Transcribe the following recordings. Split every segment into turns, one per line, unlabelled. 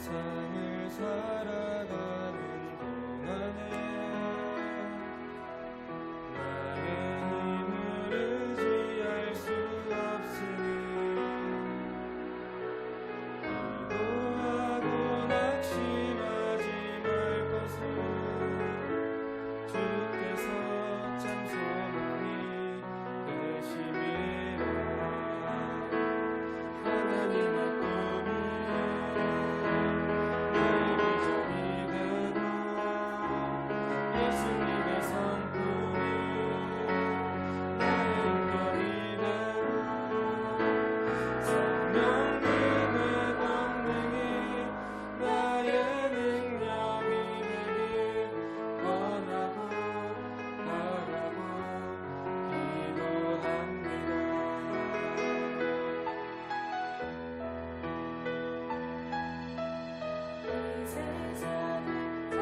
세상을 살아가는 동안에 나의 힘을 의지할 수 없으니 기도하고 낙심하지 말 것을 주께서 참 소망이 되심이라. 하나님의 꿈이 나의 비전이 되고 예수님의 성품이 나의 인격이 되고 성령님의 권능이 나의 능력이 되길 원하고 바라고 기도합니다.
이 세상을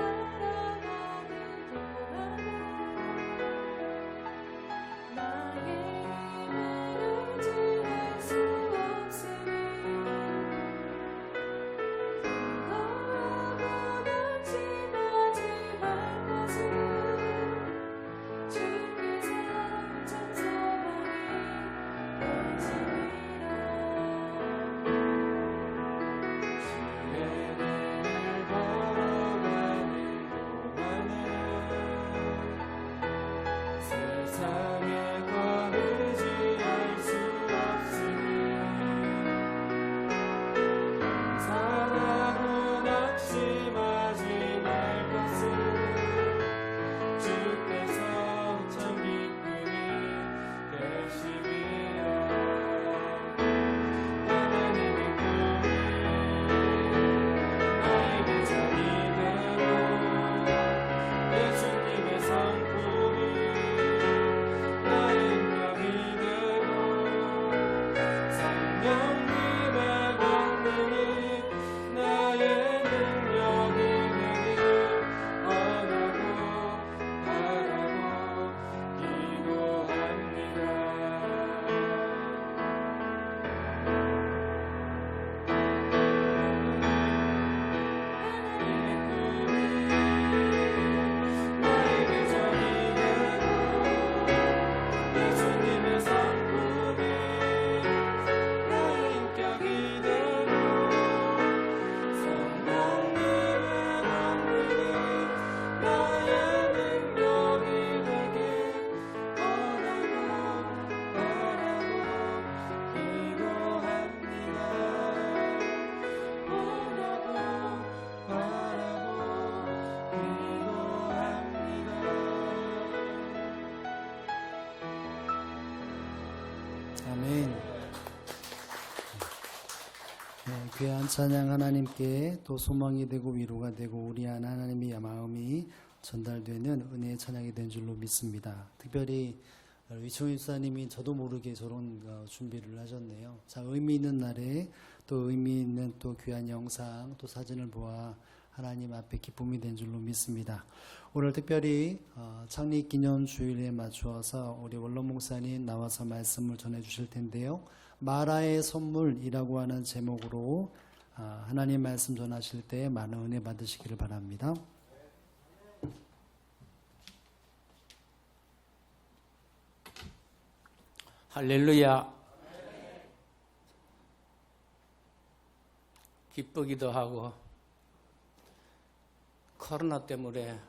살아가는 동안에 나의 힘을 의지할 수 없으니 기도하고 낙심하지 말 것을 주께서 참 소망이 되시리라.
주의 눈을 걸어가는 동안에 세상의 것 의지할 수 없으니 감사하고 낙심하지 말 것을 주께서 참 기쁨이 되심이라. 하나님의 꿈이 나의 비전이 되고 예수님의 성품이 나의 인격이 되고 성령님의 권능이 나의 능력이 되길 원하고 바라고 기도합니다. 하나님의 꿈이 나의 비전이 되고 예수님의 성품이 나의 인격이 되고 성령님의 권능이 나의 능력이 되길 원하고 바라고 기도합니다. 원하고 바라고 기도합니다.
아멘. 네, 귀한 찬양 하나님께 또 소망이 되고 위로가 되고 우리 안 하나님의 마음이 전달되는 은혜의 찬양이 된 줄로 믿습니다. 특별히 위청희 집사님이 저도 모르게 저런 준비를 하셨네요. 자, 의미 있는 날에 또 의미 있는 또 귀한 영상 또 사진을 보아 하나님 앞에 기쁨이 된 줄로 믿습니다. 오늘 특별히 창립 기념 주일에 맞추어서 우리 원로 목사님 나와서 말씀을 전해 주실 텐데요. 마라의 선물이라고 하는 제목으로 하나님 말씀 전하실 때 많은 은혜 받으시기를 바랍니다.
할렐루야. 기쁘기도 하고 코로나 때문에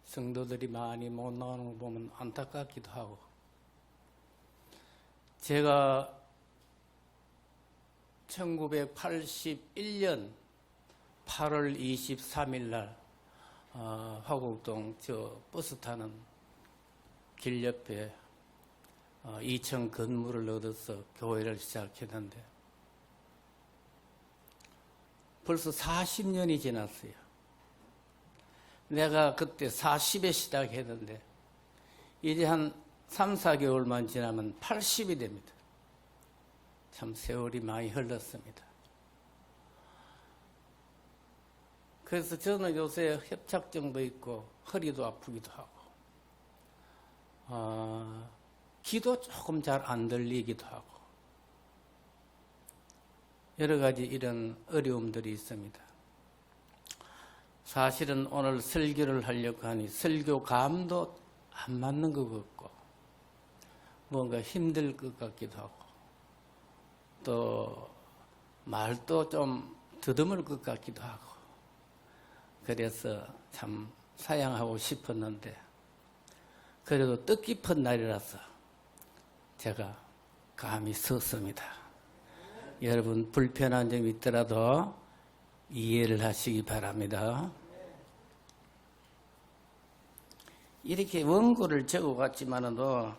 성도들이 많이 못 나오는 거 보면 안타깝기도 하고, 제가 1981년 8월 23일 날 화곡동 저 버스 타는 길 옆에 2층 건물을 얻어서 교회를 시작했는데 벌써 40년이 지났어요. 내가 그때 40에 시작했는데 이제 한 3, 4개월만 지나면 80이 됩니다. 참 세월이 많이 흘렀습니다. 그래서 저는 요새 협착증도 있고 허리도 아프기도 하고, 기도 조금 잘 안 들리기도 하고, 여러 가지 이런 어려움들이 있습니다. 사실은 오늘 설교를 하려고 하니 설교감도 안 맞는 것 같고 뭔가 힘들 것 같기도 하고 또 말도 좀 더듬을 것 같기도 하고 그래서 참 사양하고 싶었는데 그래도 뜻깊은 날이라서 제가 감히 섰습니다. 여러분 불편한 점이 있더라도 이해를 하시기 바랍니다. 이렇게 원고를 적어갔지만도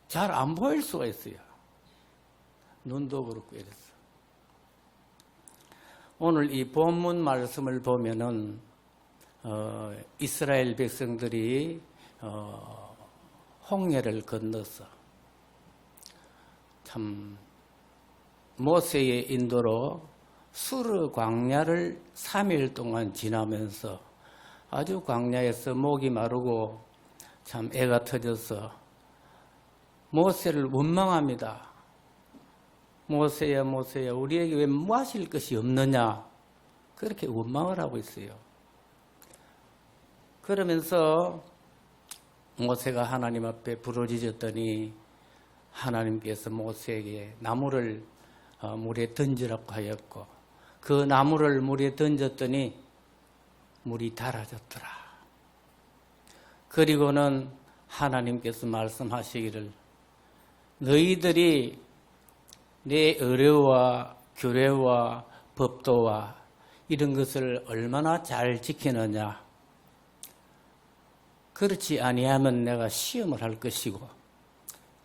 잘 안 보일 수가 있어요. 눈도 그렇고 이래서. 오늘 이 본문 말씀을 보면은 이스라엘 백성들이 홍해를 건너서 참 모세의 인도로 수르 광야를 3일 동안 지나면서 아주 광야에서 목이 마르고 참 애가 터져서 모세를 원망합니다. 모세야 모세야 우리에게 왜 마실 것이 없느냐 그렇게 원망을 하고 있어요. 그러면서 모세가 하나님 앞에 부르짖었더니 하나님께서 모세에게 나무를 물에 던지라고 하였고 그 나무를 물에 던졌더니 물이 달아졌더라. 그리고는 하나님께서 말씀하시기를 너희들이 내 의례와 규례와 법도와 이런 것을 얼마나 잘 지키느냐. 그렇지 아니하면 내가 시험을 할 것이고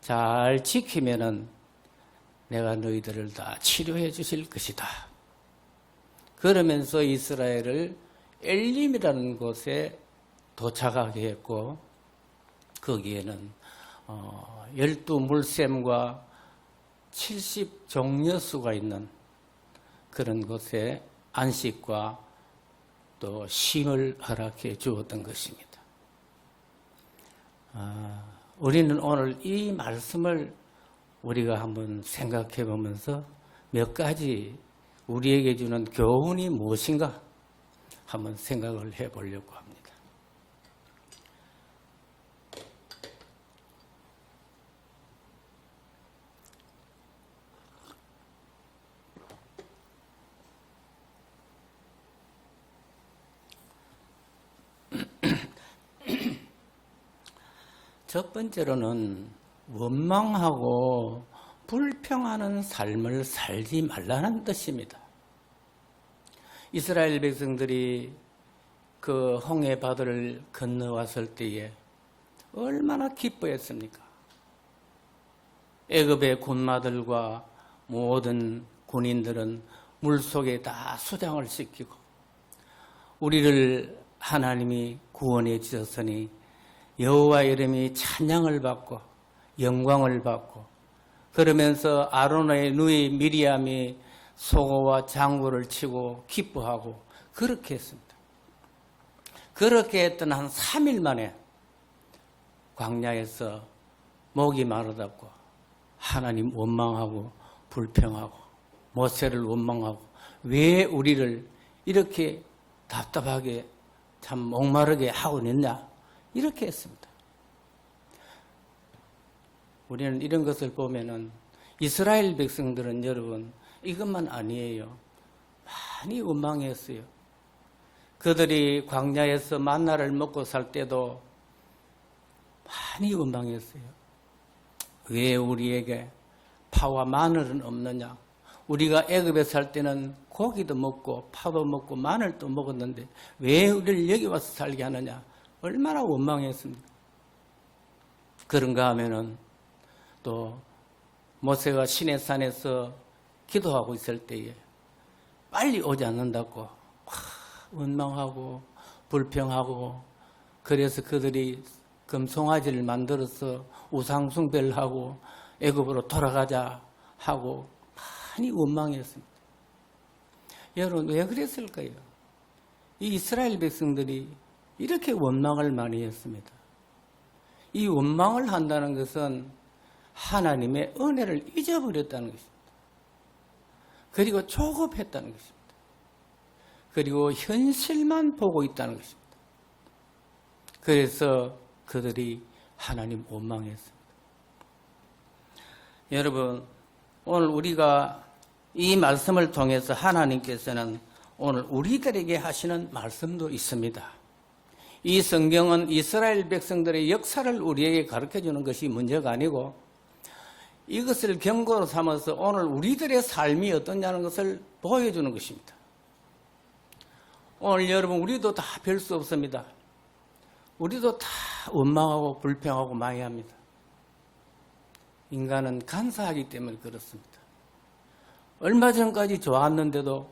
잘 지키면은 내가 너희들을 다 치료해 주실 것이다. 그러면서 이스라엘을 엘림이라는 곳에 도착하게 했고 거기에는 12물샘과 70종려수가 있는 그런 곳에 안식과 또 쉼을 허락해 주었던 것입니다. 우리는 오늘 이 말씀을 우리가 한번 생각해 보면서 몇 가지 우리에게 주는 교훈이 무엇인가 한번 생각을 해 보려고 합니다. 첫 번째로는 원망하고 불평하는 삶을 살지 말라는 뜻입니다. 이스라엘 백성들이 그 홍해 바다를 건너왔을 때에 얼마나 기뻐했습니까? 애굽의 군마들과 모든 군인들은 물속에 다 수장을 시키고 우리를 하나님이 구원해 주셨으니 여호와 이름이 찬양을 받고 영광을 받고 그러면서 아론의 누이 미리암이 소고와 장구를 치고 기뻐하고 그렇게 했습니다. 그렇게 했던 한 3일 만에 광야에서 목이 마르다고 하나님 원망하고 불평하고 모세를 원망하고 왜 우리를 이렇게 답답하게 참 목마르게 하고 있냐 이렇게 했습니다. 우리는 이런 것을 보면은 이스라엘 백성들은 여러분 이것만 아니에요. 많이 원망했어요. 그들이 광야에서 만나를 먹고 살 때도 많이 원망했어요. 왜 우리에게 파와 마늘은 없느냐? 우리가 애굽에 살 때는 고기도 먹고 파도 먹고 마늘도 먹었는데 왜 우리를 여기 와서 살게 하느냐? 얼마나 원망했습니까? 그런가 하면은 또 모세가 시내산에서 기도하고 있을 때에 빨리 오지 않는다고 원망하고 불평하고 그래서 그들이 금송아지를 만들어서 우상숭배를 하고 애굽으로 돌아가자 하고 많이 원망했습니다. 여러분 왜 그랬을까요? 이 이스라엘 백성들이 이렇게 원망을 많이 했습니다. 이 원망을 한다는 것은 하나님의 은혜를 잊어버렸다는 것입니다. 그리고 조급했다는 것입니다. 그리고 현실만 보고 있다는 것입니다. 그래서 그들이 하나님 원망했습니다. 여러분, 오늘 우리가 이 말씀을 통해서 하나님께서는 오늘 우리들에게 하시는 말씀도 있습니다. 이 성경은 이스라엘 백성들의 역사를 우리에게 가르쳐주는 것이 문제가 아니고 이것을 경고로 삼아서 오늘 우리들의 삶이 어떠냐는 것을 보여주는 것입니다. 오늘 여러분, 우리도 다 별 수 없습니다. 우리도 다 원망하고 불평하고 많이 합니다. 인간은 간사하기 때문에 그렇습니다. 얼마 전까지 좋았는데도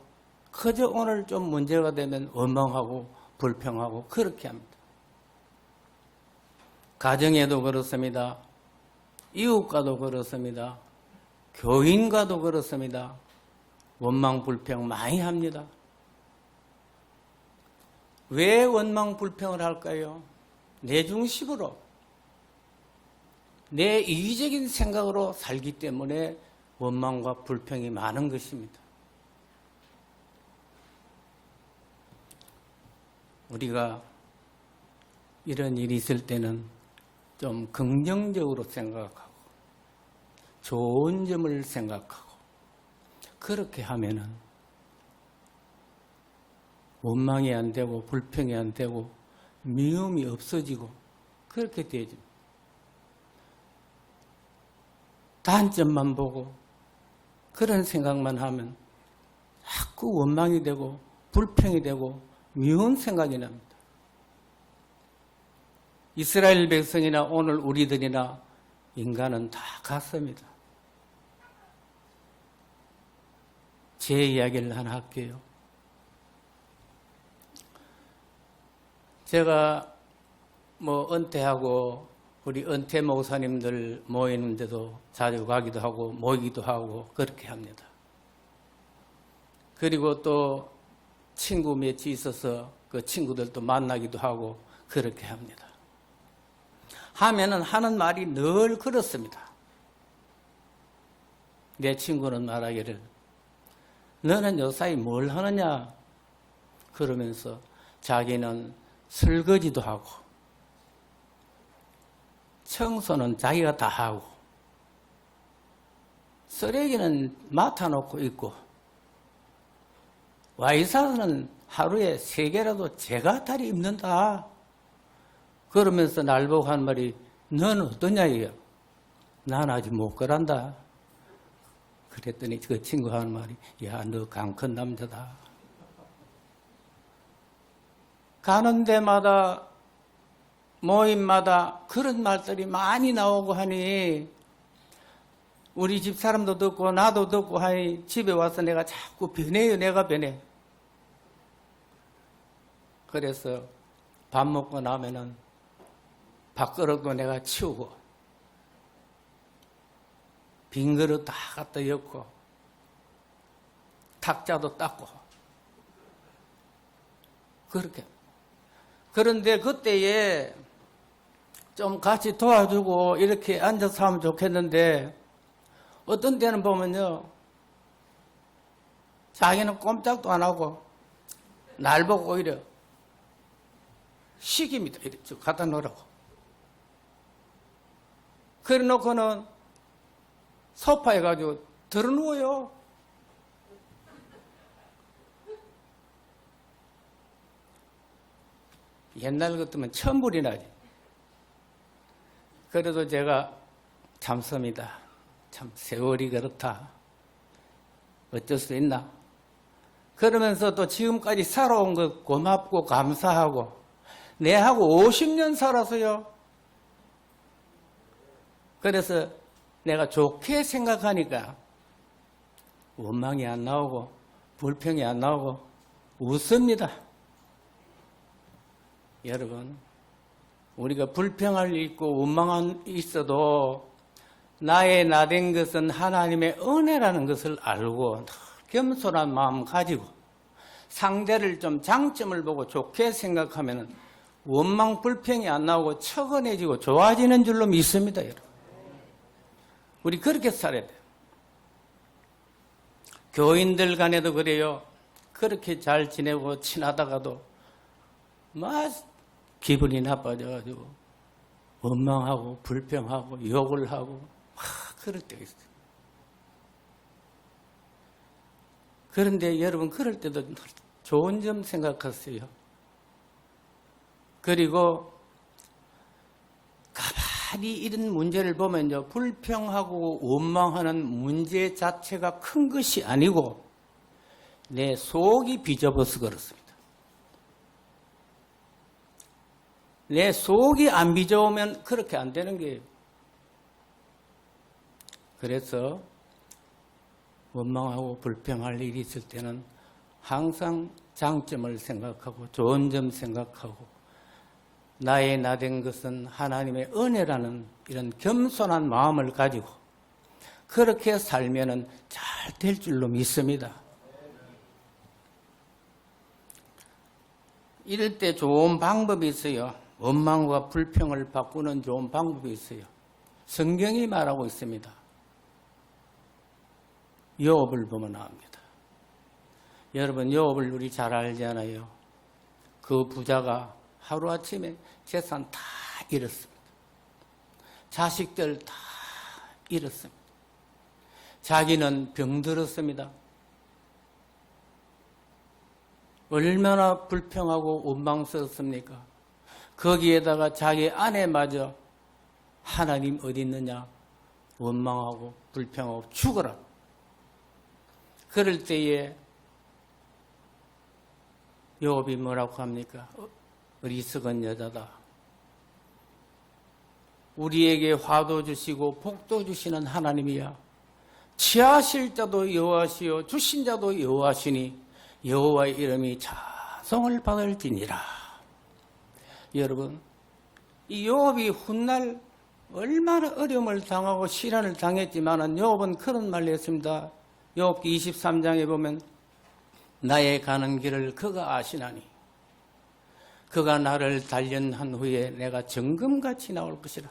그저 오늘 좀 문제가 되면 원망하고 불평하고 그렇게 합니다. 가정에도 그렇습니다. 이웃과도 그렇습니다. 교인과도 그렇습니다. 원망 불평 많이 합니다. 왜 원망 불평을 할까요? 내 중심으로, 내 이기적인 생각으로 살기 때문에 원망과 불평이 많은 것입니다. 우리가 이런 일이 있을 때는 좀 긍정적으로 생각하고 좋은 점을 생각하고 그렇게 하면은 원망이 안 되고 불평이 안 되고 미움이 없어지고 그렇게 되죠. 단점만 보고 그런 생각만 하면 자꾸 원망이 되고 불평이 되고 미운 생각이 납니다. 이스라엘 백성이나 오늘 우리들이나 인간은 다 같습니다. 제 이야기를 하나 할게요. 제가 은퇴하고 우리 은퇴 목사님들 모이는데도 자주 가기도 하고 모이기도 하고 그렇게 합니다. 그리고 또 친구 몇이 있어서 그 친구들도 만나기도 하고 그렇게 합니다. 하면은 하는 말이 늘 그렇습니다. 내 친구는 말하기를 너는 요사이 뭘 하느냐 그러면서 자기는 설거지도 하고 청소는 자기가 다 하고 쓰레기는 맡아놓고 있고 와이사는 하루에 3개라도 제가다리 입는다. 그러면서 날 보고 한 말이 너는 어떠냐 이요. 난 아직 못 걸한다. 그랬더니 그 친구 하는 말이 야, 너 강큰 남자다. 가는 데마다 모임마다 그런 말들이 많이 나오고 하니 우리 집 사람도 듣고 나도 듣고 하니 집에 와서 내가 자꾸 변해요. 내가 변해. 그래서 밥 먹고 나면은 밥그릇도 내가 치우고 빈 그릇 다 갖다 엮고 탁자도 닦고 그렇게. 그런데 그때에 좀 같이 도와주고 이렇게 앉아서 하면 좋겠는데 어떤 때는 보면요 자기는 꼼짝도 안 하고 날 보고 오히려 시깁니다. 이렇게 갖다 놓으라고. 그래 놓고는 소파에 가지고 들어누워요. 옛날 같으면 천불이 나지. 그래도 제가 참습니다. 참 세월이 그렇다. 어쩔 수 있나? 그러면서 또 지금까지 살아온 것 고맙고 감사하고 내하고 50년 살아서요. 그래서 내가 좋게 생각하니까 원망이 안 나오고 불평이 안 나오고 웃습니다. 여러분, 우리가 불평할 일 있고 원망이 있어도 나의 나된 것은 하나님의 은혜라는 것을 알고 겸손한 마음 가지고 상대를 좀 장점을 보고 좋게 생각하면 원망 불평이 안 나오고 척은해지고 좋아지는 줄로 믿습니다. 여러분, 우리 그렇게 살아야 돼요. 교인들 간에도 그래요. 그렇게 잘 지내고 친하다가도 막 기분이 나빠져가지고 원망하고 불평하고 욕을 하고 막 그럴 때가 있어요. 그런데 여러분 그럴 때도 좋은 점 생각하세요. 그리고 가만히 이런 문제를 보면요, 불평하고 원망하는 문제 자체가 큰 것이 아니고 내 속이 비좁아서 그렇습니다. 내 속이 안 비좁으면 그렇게 안 되는 거예요. 그래서 원망하고 불평할 일이 있을 때는 항상 장점을 생각하고 좋은 점 생각하고 나의 나된 것은 하나님의 은혜라는 이런 겸손한 마음을 가지고 그렇게 살면은 잘 될 줄로 믿습니다. 이럴 때 좋은 방법이 있어요. 원망과 불평을 바꾸는 좋은 방법이 있어요. 성경이 말하고 있습니다. 욥을 보면 나옵니다. 여러분 욥을 우리 잘 알잖아요. 그 부자가 하루아침에 재산 다 잃었습니다. 자식들 다 잃었습니다. 자기는 병들었습니다. 얼마나 불평하고 원망스럽습니까? 거기에다가 자기 아내마저 하나님 어디 있느냐 원망하고 불평하고 죽어라. 그럴 때에 욥이 뭐라고 합니까? 어리석은 여자다. 우리에게 화도 주시고 복도 주시는 하나님이야. 취하실 자도 여호와시요 주신 자도 여호와시니 여호와의 이름이 찬송을 받을지니라. 여러분, 이 욥이 훗날 얼마나 어려움을 당하고 시련을 당했지만은 욥은 그런 말을 했습니다. 욥기 23장에 보면 나의 가는 길을 그가 아시나니 그가 나를 단련한 후에 내가 정금같이 나올 것이라.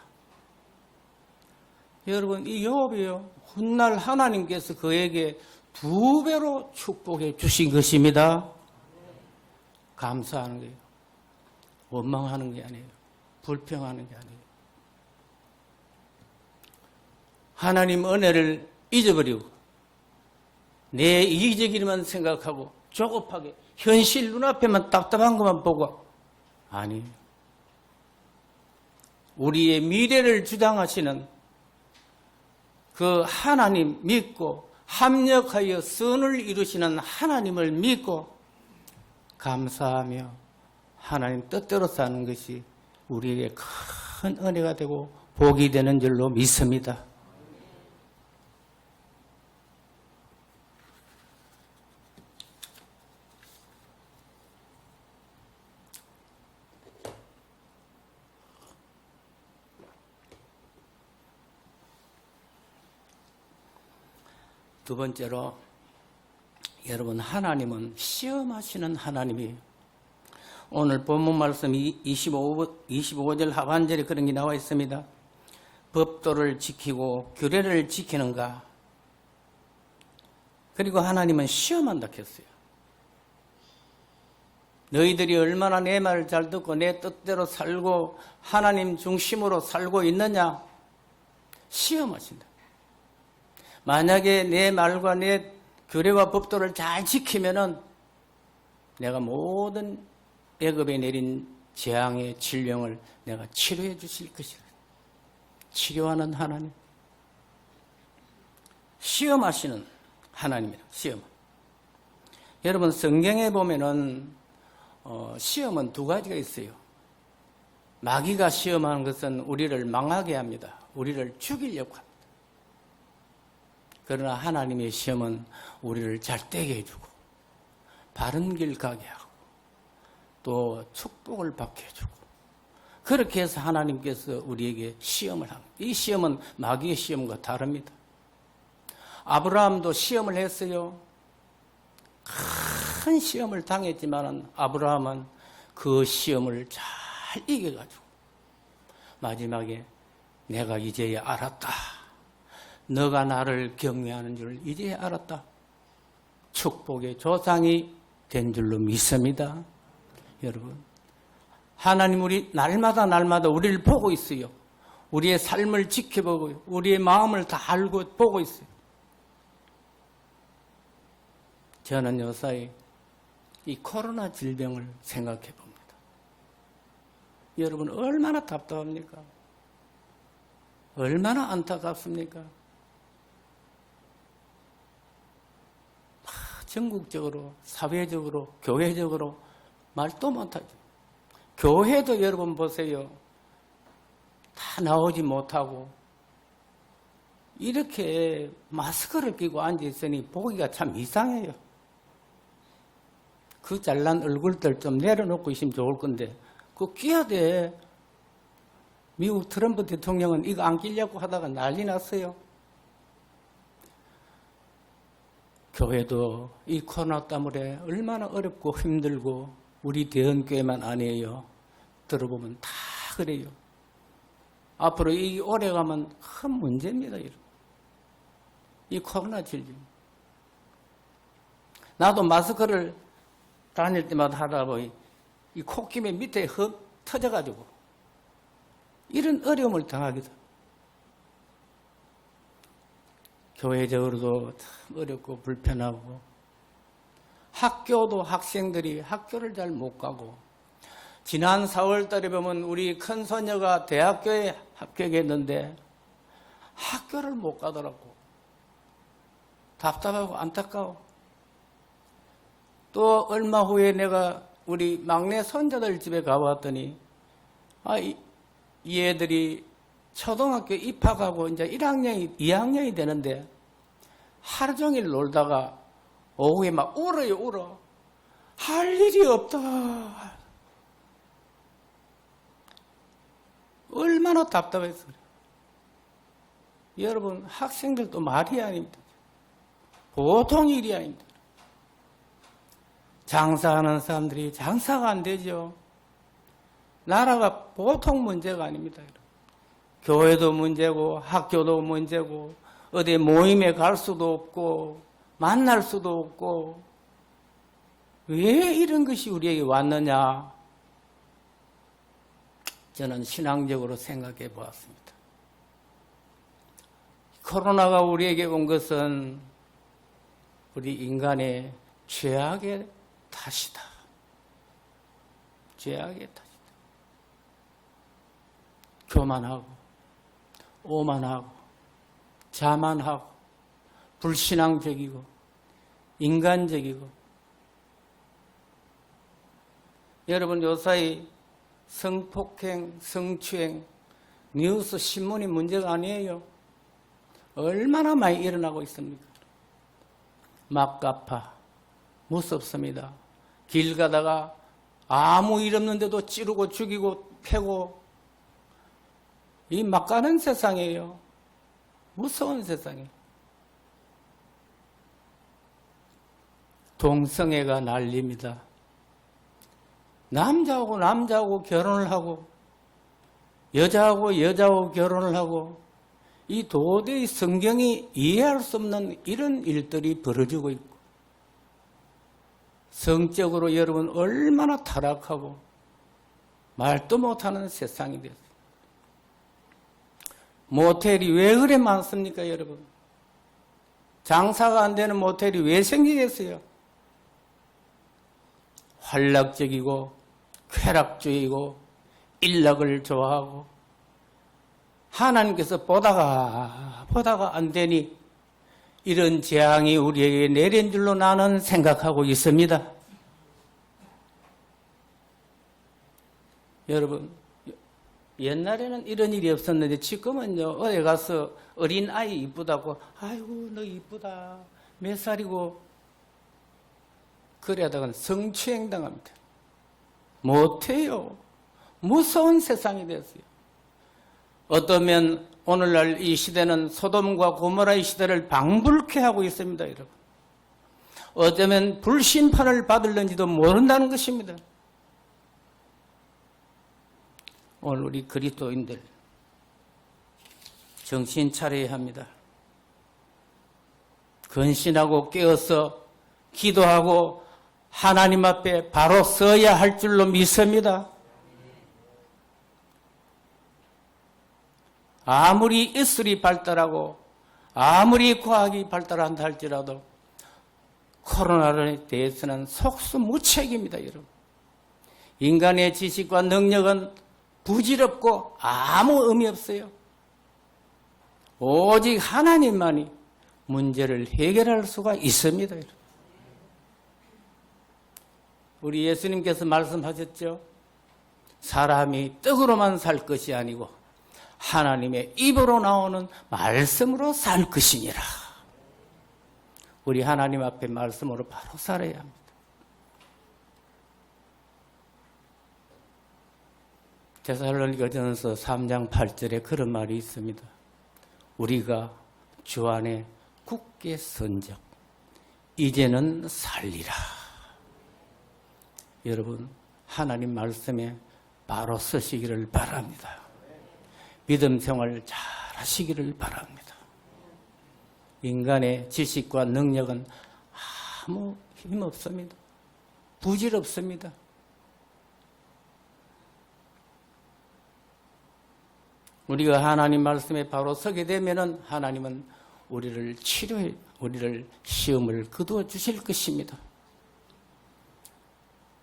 여러분 이 욥이요 훗날 하나님께서 그에게 2배로 축복해 주신 것입니다. 감사하는 거예요. 원망하는 게 아니에요. 불평하는 게 아니에요. 하나님 은혜를 잊어버리고 내 이기적이만 생각하고 조급하게 현실 눈앞에만 답답한 것만 보고 아니 우리의 미래를 주장하시는 그 하나님 믿고 합력하여 선을 이루시는 하나님을 믿고 감사하며 하나님 뜻대로 사는 것이 우리에게 큰 은혜가 되고 복이 되는 줄로 믿습니다. 두 번째로 여러분 하나님은 시험하시는 하나님이에요. 오늘 본문 말씀 25절 하반절에 그런 게 나와 있습니다. 법도를 지키고 규례를 지키는가? 그리고 하나님은 시험한다 했어요. 너희들이 얼마나 내 말을 잘 듣고 내 뜻대로 살고 하나님 중심으로 살고 있느냐? 시험하신다. 만약에 내 말과 내 규례와 법도를 잘 지키면은 내가 모든 애굽에 내린 재앙의 질병을 내가 치료해 주실 것이다. 치료하는 하나님. 시험하시는 하나님이라. 시험. 여러분 성경에 보면은 시험은 두 가지가 있어요. 마귀가 시험하는 것은 우리를 망하게 합니다. 우리를 죽이려고 합니다. 그러나 하나님의 시험은 우리를 잘되게 해주고 바른 길 가게 하고 또 축복을 받게 해주고 그렇게 해서 하나님께서 우리에게 시험을 합니다. 이 시험은 마귀의 시험과 다릅니다. 아브라함도 시험을 했어요. 큰 시험을 당했지만 아브라함은 그 시험을 잘 이겨가지고 마지막에 내가 이제야 알았다. 너가 나를 경외하는 줄 이제 알았다. 축복의 조상이 된 줄로 믿습니다. 여러분, 하나님 우리 날마다 우리를 보고 있어요. 우리의 삶을 지켜보고 우리의 마음을 다 알고 보고 있어요. 저는 요사이 이 코로나 질병을 생각해 봅니다. 여러분 얼마나 답답합니까? 얼마나 안타깝습니까? 전국적으로, 사회적으로, 교회적으로 말도 못하죠. 교회도 여러분 보세요. 다 나오지 못하고 이렇게 마스크를 끼고 앉아있으니 보기가 참 이상해요. 그 잘난 얼굴들 좀 내려놓고 있으면 좋을 건데 그거 끼야 돼. 미국 트럼프 대통령은 이거 안 끼려고 하다가 난리 났어요. 교회도 이 코로나 때문에 얼마나 어렵고 힘들고 우리 대언교회만 아니에요. 들어보면 다 그래요. 앞으로 이 오래 가면 큰 문제입니다. 이 코로나 질병. 나도 마스크를 다닐 때마다 하다 보니 이 콧김에 밑에 흙 터져가지고 이런 어려움을 당하기도. 교회적으로도 참 어렵고 불편하고 학교도 학생들이 학교를 잘 못 가고 지난 4월 달에 보면 우리 큰 소녀가 대학교에 합격했는데 학교를 못 가더라고. 답답하고 안타까워. 또 얼마 후에 내가 우리 막내 손자들 집에 가봤더니 이 애들이 초등학교 입학하고 이제 1학년이 2학년이 되는데 하루 종일 놀다가 오후에 막 울어요, 울어. 할 일이 없다. 얼마나 답답해서 그래요. 여러분, 학생들도 말이 아닙니다. 보통 일이 아닙니다. 장사하는 사람들이 장사가 안 되죠. 나라가 보통 문제가 아닙니다. 교회도 문제고 학교도 문제고 어디 모임에 갈 수도 없고 만날 수도 없고 왜 이런 것이 우리에게 왔느냐? 저는 신앙적으로 생각해 보았습니다. 코로나가 우리에게 온 것은 우리 인간의 죄악의 탓이다. 죄악의 탓이다. 교만하고 오만하고 자만하고 불신앙적이고 인간적이고 여러분 요사이 성폭행, 성추행 뉴스 신문이 문제가 아니에요. 얼마나 많이 일어나고 있습니까? 막가파 무섭습니다. 길 가다가 아무 일 없는데도 찌르고 죽이고 패고 이 막가는 세상이에요. 무서운 세상이에요. 동성애가 난립니다. 남자하고 남자하고 결혼을 하고 여자하고 여자하고 결혼을 하고 이 도저히 성경이 이해할 수 없는 이런 일들이 벌어지고 있고 성적으로 여러분 얼마나 타락하고 말도 못하는 세상이 됐어요. 모텔이 왜 그래 많습니까, 여러분? 장사가 안 되는 모텔이 왜 생기겠어요? 활락적이고 쾌락주의고 일락을 좋아하고 하나님께서 보다가 안 되니 이런 재앙이 우리에게 내린 줄로 나는 생각하고 있습니다. 여러분, 옛날에는 이런 일이 없었는데 지금은요, 어디 가서 어린 아이 이쁘다고, 아이고, 너 이쁘다. 몇 살이고, 그러다가 성추행 당합니다. 못해요. 무서운 세상이 됐어요. 어떠면 오늘날 이 시대는 소돔과 고모라의 시대를 방불케 하고 있습니다, 여러분. 어쩌면 불심판을 받을는지도 모른다는 것입니다. 오늘 우리 그리스도인들 정신 차려야 합니다. 근신하고 깨어서 기도하고 하나님 앞에 바로 서야 할 줄로 믿습니다. 아무리 예술이 발달하고 아무리 과학이 발달한다 할지라도 코로나에 대해서는 속수무책입니다, 여러분. 인간의 지식과 능력은 부질없고 아무 의미 없어요. 오직 하나님만이 문제를 해결할 수가 있습니다, 여러분. 우리 예수님께서 말씀하셨죠. 사람이 떡으로만 살 것이 아니고 하나님의 입으로 나오는 말씀으로 살 것이니라. 우리 하나님 앞에 말씀으로 바로 살아야 합니다. 데살로니가전서 3장 8절에 그런 말이 있습니다. 우리가 주 안에 굳게 선적 이제는 살리라. 여러분, 하나님 말씀에 바로 서시기를 바랍니다. 믿음 생활 잘 하시기를 바랍니다. 인간의 지식과 능력은 아무 힘 없습니다. 부질 없습니다. 우리가 하나님 말씀에 바로 서게 되면은 하나님은 우리를 치료해, 우리를 시험을 거두어 주실 것입니다.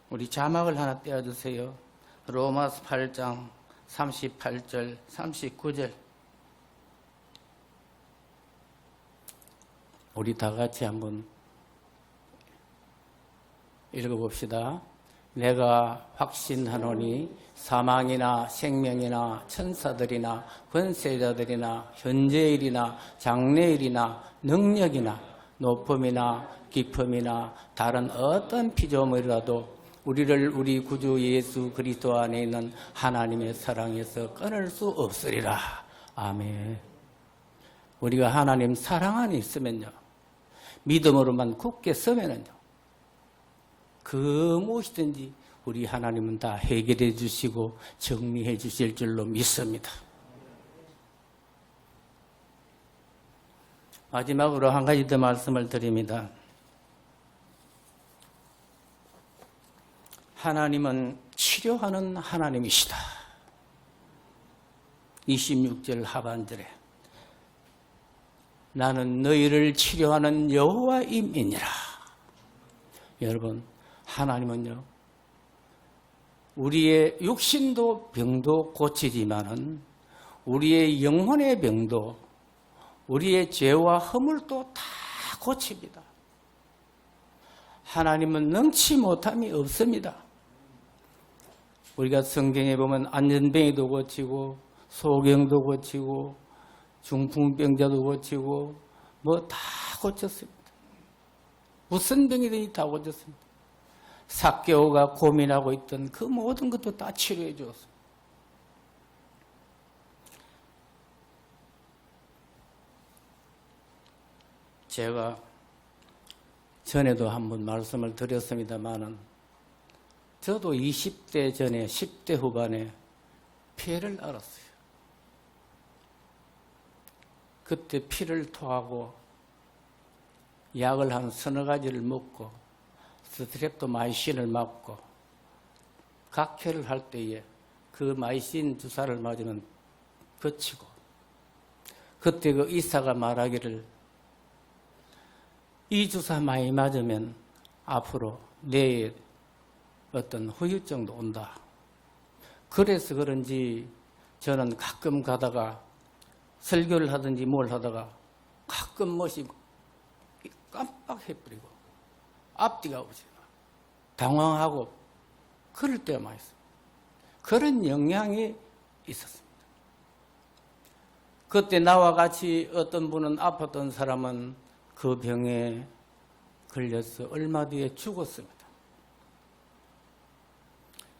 우리 자막을 하나 떼어주세요. 로마서 8장 38절, 39절. 우리 다 같이 한번 읽어봅시다. 내가 확신하노니 사망이나 생명이나 천사들이나 권세자들이나 현재일이나 장래일이나 능력이나 높음이나 깊음이나 다른 어떤 피조물이라도 우리를 우리 구주 예수 그리스도 안에 있는 하나님의 사랑에서 끊을 수 없으리라. 아멘. 우리가 하나님 사랑 안에 있으면요, 믿음으로만 굳게 서면은요, 그 무엇이든지 우리 하나님은 다 해결해 주시고 정리해 주실 줄로 믿습니다. 마지막으로 한 가지 더 말씀을 드립니다. 하나님은 치료하는 하나님이시다. 26절 하반절에 나는 너희를 치료하는 여호와임이니라. 여러분, 하나님은요, 우리의 육신도 병도 고치지만은 우리의 영혼의 병도, 우리의 죄와 허물도 다 고칩니다. 하나님은 능치 못함이 없습니다. 우리가 성경에 보면 안전뱅이도 고치고 소경도 고치고 중풍병자도 고치고 뭐 다 고쳤습니다. 무슨 병이든지 다 고쳤습니다. 삭개오가 고민하고 있던 그 모든 것도 다 치료해 주었습니다. 제가 전에도 한번 말씀을 드렸습니다마는 저도 20대 전에 10대 후반에 피해를 알았어요. 그때 피를 토하고 약을 한 서너 가지를 먹고 스트랩토마이신을 맞고 각혈을 할 때에 그 마이신 주사를 맞으면 그치고, 그때 그 의사가 말하기를 이 주사 많이 맞으면 앞으로 뇌에 어떤 후유증도 온다. 그래서 그런지 저는 가끔 가다가 설교를 하든지 뭘 하다가 가끔 멋이 깜빡해버리고 앞뒤가 오지, 당황하고 그럴 때가 많이 있어요. 그런 영향이 있었습니다. 그때 나와 같이 어떤 분은 아팠던 사람은 그 병에 걸려서 얼마 뒤에 죽었습니다.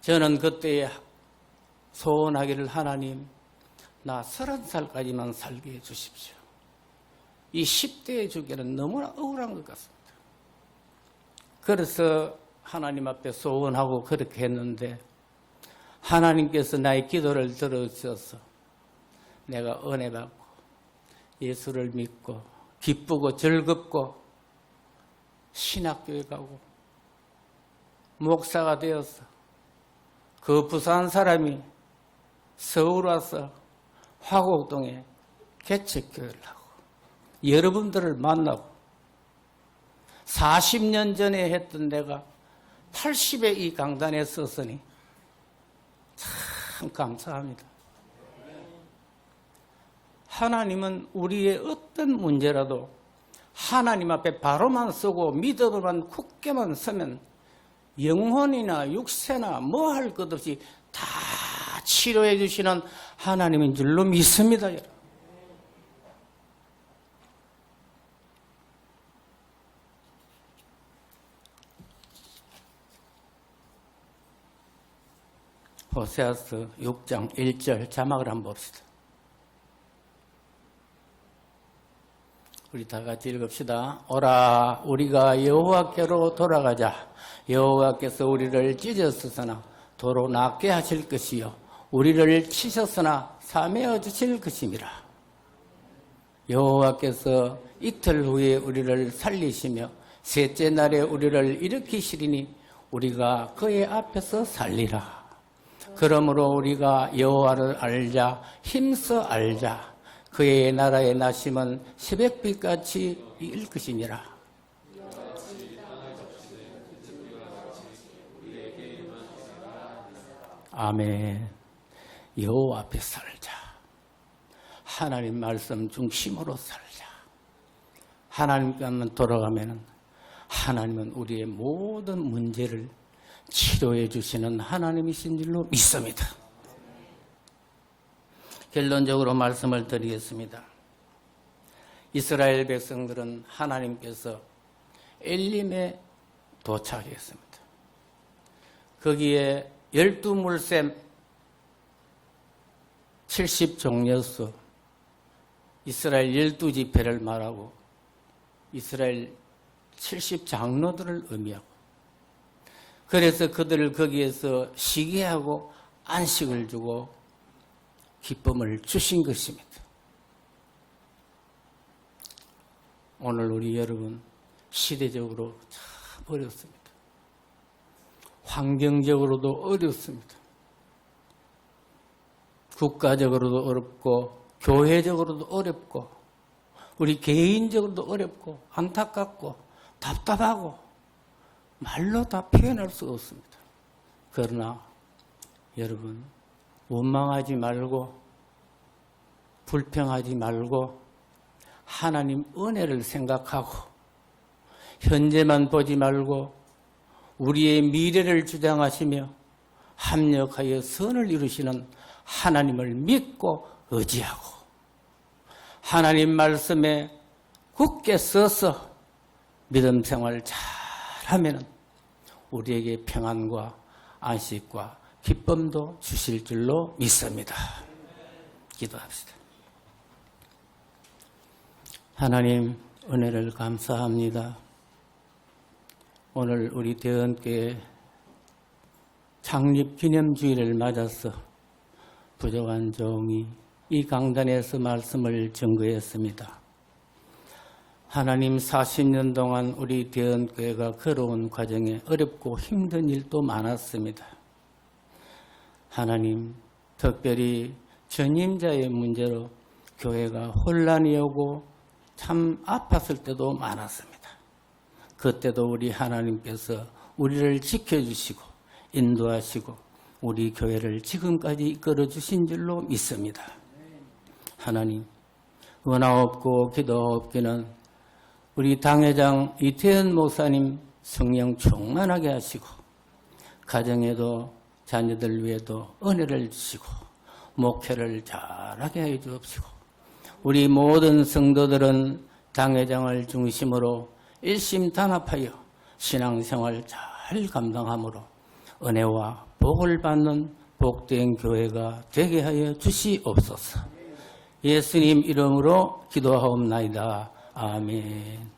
저는 그때 소원하기를, 하나님, 나 30살까지만 살게 해 주십시오. 이 10대에 주기는 너무나 억울한 것 같습니다. 그래서 하나님 앞에 소원하고 그렇게 했는데 하나님께서 나의 기도를 들어주셔서 내가 은혜 받고 예수를 믿고 기쁘고 즐겁고 신학교에 가고 목사가 되어서 그 부산 사람이 서울 와서 화곡동에 개척교회를 하고 여러분들을 만나고 40년 전에 했던 내가 80에 이 강단에 섰으니 참 감사합니다. 하나님은 우리의 어떤 문제라도 하나님 앞에 바로만 서고 믿음으로만 굳게만 서면 영혼이나 육세나 뭐 할 것 없이 다 치료해 주시는 하나님인 줄로 믿습니다. 여러분. 호세아서 6장 1절 자막을 한번 봅시다. 우리 다 같이 읽읍시다. 오라 우리가 여호와께로 돌아가자. 여호와께서 우리를 찢었으나 도로 낫게 하실 것이요 우리를 치셨으나 사매어 주실 것임이라. 여호와께서 이틀 후에 우리를 살리시며 셋째 날에 우리를 일으키시리니 우리가 그의 앞에서 살리라. 그러므로 우리가 여호와를 알자 힘써 알자. 그의 나라의 나심은 새벽빛같이 일 것이니라. 아멘. 여호와 앞에 살자. 하나님 말씀 중심으로 살자. 하나님께만 돌아가면은 하나님은 우리의 모든 문제를 치료해 주시는 하나님이신 줄로 믿습니다. 결론적으로 말씀을 드리겠습니다. 이스라엘 백성들은 하나님께서 엘림에 도착했습니다. 거기에 12물샘 70종려수 이스라엘 12지파를 말하고 이스라엘 70장로들을 의미하고 그래서 그들을 거기에서 쉬게 하고 안식을 주고 기쁨을 주신 것입니다. 오늘 우리 여러분 시대적으로 참 어렵습니다. 환경적으로도 어렵습니다. 국가적으로도 어렵고 교회적으로도 어렵고 우리 개인적으로도 어렵고 안타깝고 답답하고 말로 다 표현할 수 없습니다. 그러나 여러분 원망하지 말고 불평하지 말고 하나님 은혜를 생각하고 현재만 보지 말고 우리의 미래를 주장하시며 합력하여 선을 이루시는 하나님을 믿고 의지하고 하나님 말씀에 굳게 서서 믿음 생활을 잘하면 우리에게 평안과 안식과 기쁨도 주실 줄로 믿습니다. 기도합시다. 하나님 은혜를 감사합니다. 오늘 우리 대언교회 창립기념주일을 맞아서 부족한 종이 이 강단에서 말씀을 증거했습니다. 하나님 40년 동안 우리 대언교회가 걸어온 과정에 어렵고 힘든 일도 많았습니다. 하나님 특별히 전임자의 문제로 교회가 혼란이 오고 참 아팠을 때도 많았습니다. 그때도 우리 하나님께서 우리를 지켜주시고 인도하시고 우리 교회를 지금까지 이끌어 주신 줄로 믿습니다. 하나님 은하 없고 기도 없기는 우리 당회장 이태현 목사님 성령 충만하게 하시고 가정에도 자녀들 위에도 은혜를 주시고 목회를 잘하게 해 주옵시고 우리 모든 성도들은 당회장을 중심으로 일심단합하여 신앙생활 잘 감당함으로 은혜와 복을 받는 복된 교회가 되게 하여 주시옵소서. 예수님 이름으로 기도하옵나이다. 아멘.